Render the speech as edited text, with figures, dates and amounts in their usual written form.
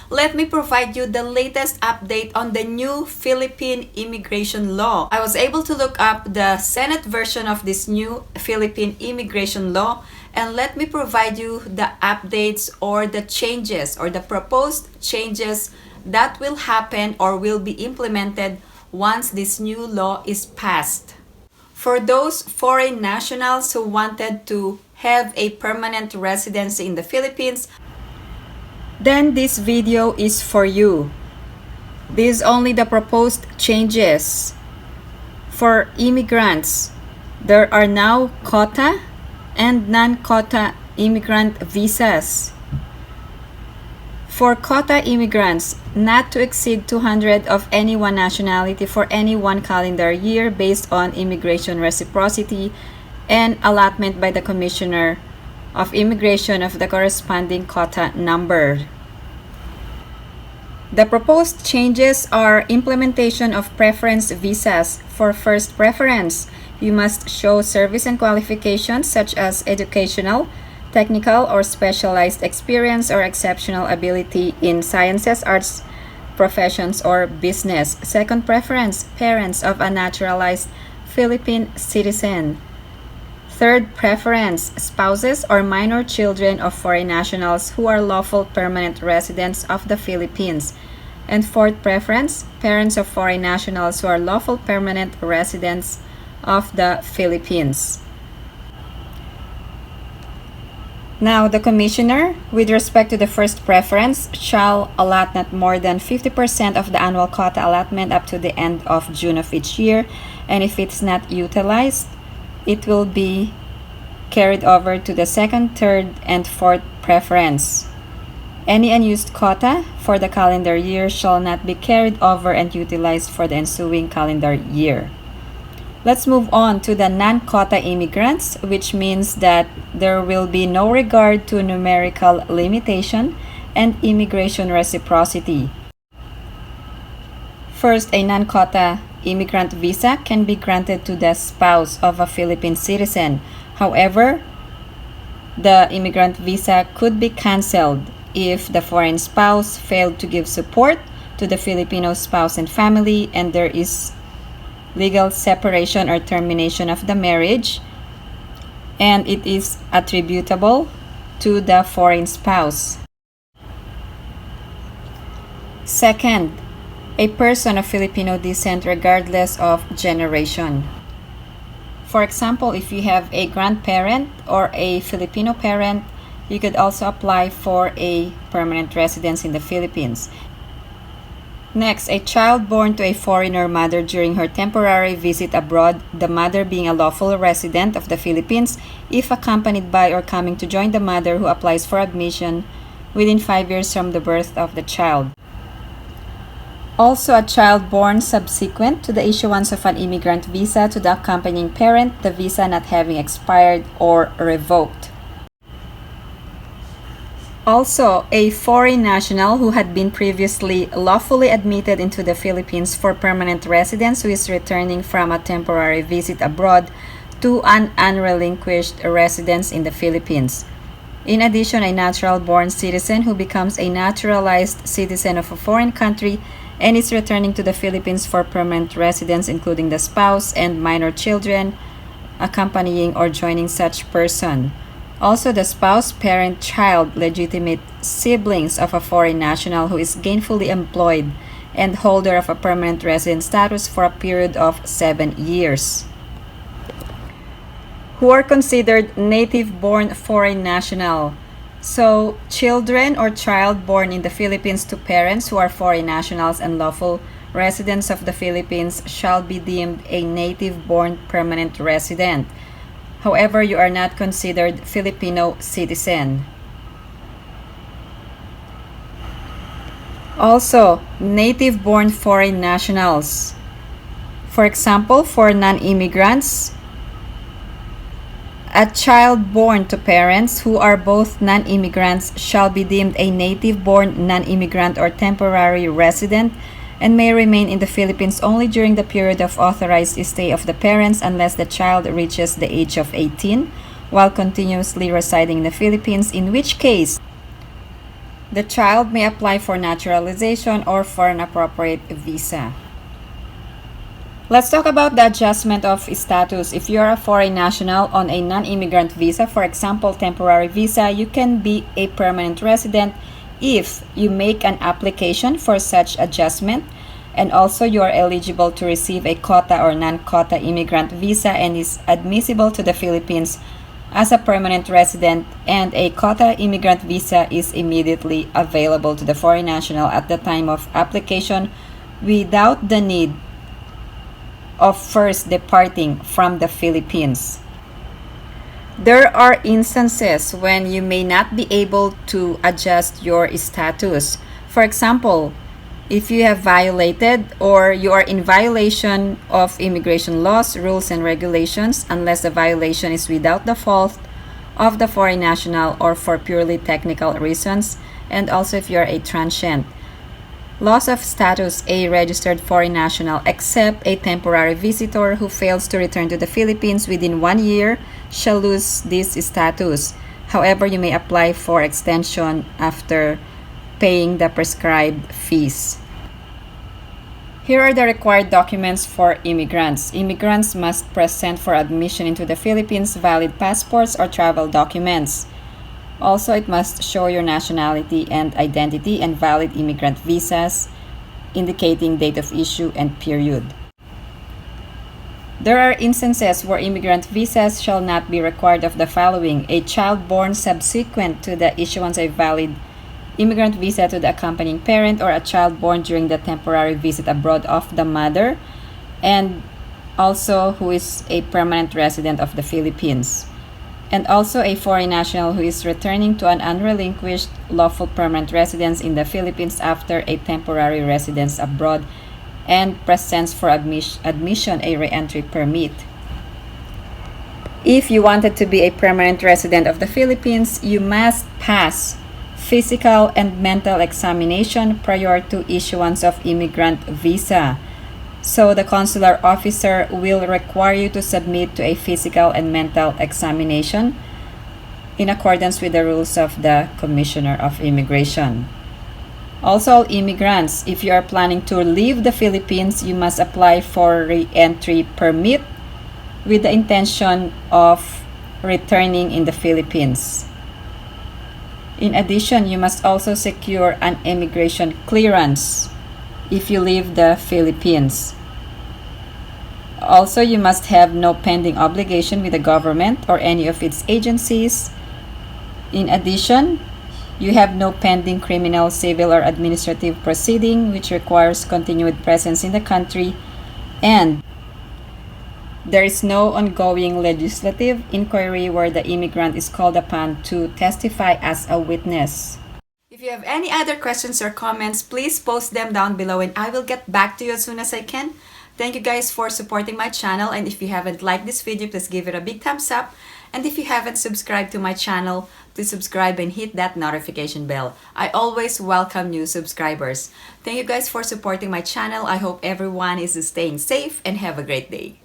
let me provide you the latest update on the new Philippine immigration law. I was able to look up the Senate version of this new Philippine immigration law, and let me provide you the updates or the changes or the proposed changes that will happen or will be implemented once this new law is passed. For those foreign nationals who wanted to have a permanent residency in the Philippines, then this video is for you. This is only the proposed changes. For immigrants, there are now quota and non-quota immigrant visas. For quota immigrants, not to exceed 200 of any one nationality for any one calendar year based on immigration reciprocity and allotment by the Commissioner of Immigration of the corresponding quota number. The proposed changes are implementation of preference visas. For first preference, you must show service and qualifications such as educational, technical, or specialized experience or exceptional ability in sciences, arts, professions, or business. Second preference, parents of a naturalized Philippine citizen. Third preference, spouses or minor children of foreign nationals who are lawful permanent residents of the Philippines. And fourth preference, parents of foreign nationals who are lawful permanent residents of the Philippines. Now, the Commissioner, with respect to the first preference, shall allot not more than 50% of the annual quota allotment up to the end of June of each year, and if it's not utilized, it will be carried over to the second, third, and fourth preference. Any unused quota for the calendar year shall not be carried over and utilized for the ensuing calendar year. Let's move on to the non-quota immigrants, which means that there will be no regard to numerical limitation and immigration reciprocity. First, a non-quota immigrant visa can be granted to the spouse of a Philippine citizen. However, the immigrant visa could be canceled if the foreign spouse failed to give support to the Filipino spouse and family, and there is legal separation or termination of the marriage, and it is attributable to the foreign spouse. Second, a person of Filipino descent regardless of generation. For example, if you have a grandparent or a Filipino parent, you could also apply for a permanent residence in the Philippines. Next, a child born to a foreigner mother during her temporary visit abroad, the mother being a lawful resident of the Philippines, if accompanied by or coming to join the mother who applies for admission within 5 years from the birth of the child. Also, a child born subsequent to the issuance of an immigrant visa to the accompanying parent, the visa not having expired or revoked. Also, a foreign national who had been previously lawfully admitted into the Philippines for permanent residence who is returning from a temporary visit abroad to an unrelinquished residence in the Philippines. In addition, a natural-born citizen who becomes a naturalized citizen of a foreign country and is returning to the Philippines for permanent residence, including the spouse and minor children accompanying or joining such person. Also, the spouse, parent, child, legitimate siblings of a foreign national who is gainfully employed and holder of a permanent resident status for a period of 7 years. Who are considered native-born foreign national. So, children or child born in the Philippines to parents who are foreign nationals and lawful residents of the Philippines shall be deemed a native-born permanent resident. However, you are not considered Filipino citizen. Also, native-born foreign nationals. For example, for non-immigrants, a child born to parents who are both non-immigrants shall be deemed a native-born non-immigrant or temporary resident and may remain in the Philippines only during the period of authorized stay of the parents unless the child reaches the age of 18 while continuously residing in the Philippines, in which case The child may apply for naturalization or for an appropriate visa. Let's talk about the adjustment of status. If you are a foreign national on a non-immigrant visa, for example, temporary visa, you can be a permanent resident if you make an application for such adjustment, and also you are eligible to receive a quota or non-quota immigrant visa and is admissible to the Philippines as a permanent resident, and a quota immigrant visa is immediately available to the foreign national at the time of application without the need of first departing from the Philippines. There are instances when you may not be able to adjust your status. For example, if you have violated or you are in violation of immigration laws, rules, and regulations, unless the violation is without the fault of the foreign national or for purely technical reasons, and also if you are a transient. Loss of status: a registered foreign national, except a temporary visitor who fails to return to the Philippines within 1 year, shall lose this status. However, you may apply for extension after paying the prescribed fees. Here are the required documents for immigrants. Immigrants must present for admission into the Philippines valid passports or travel documents. Also, it must show your nationality and identity and valid immigrant visas indicating date of issue and period. There are instances where immigrant visas shall not be required of the following: a child born subsequent to the issuance of a valid immigrant visa to the accompanying parent, or a child born during the temporary visit abroad of the mother, and also who is a permanent resident of the Philippines, and also a foreign national who is returning to an unrelinquished lawful permanent residence in the Philippines after a temporary residence abroad and presents for admission a re-entry permit. If you wanted to be a permanent resident of the Philippines, you must pass physical and mental examination prior to issuance of immigrant visa. So the consular officer will require you to submit to a physical and mental examination in accordance with the rules of the Commissioner of Immigration. Also, all immigrants, if you are planning to leave the Philippines, you must apply for re-entry permit with the intention of returning in the Philippines. In addition, you must also secure an immigration clearance if you leave the Philippines. Also, you must have no pending obligation with the government or any of its agencies. In addition, you have no pending criminal, civil, or administrative proceeding which requires continued presence in the country, and there is no ongoing legislative inquiry where the immigrant is called upon to testify as a witness. If you have any other questions or comments, please post them down below and I will get back to you as soon as I can. Thank you guys for supporting my channel, and if you haven't liked this video, please give it a big thumbs up. And if you haven't subscribed to my channel, please subscribe and hit that notification bell. I always welcome new subscribers. Thank you guys for supporting my channel. I hope everyone is staying safe and have a great day.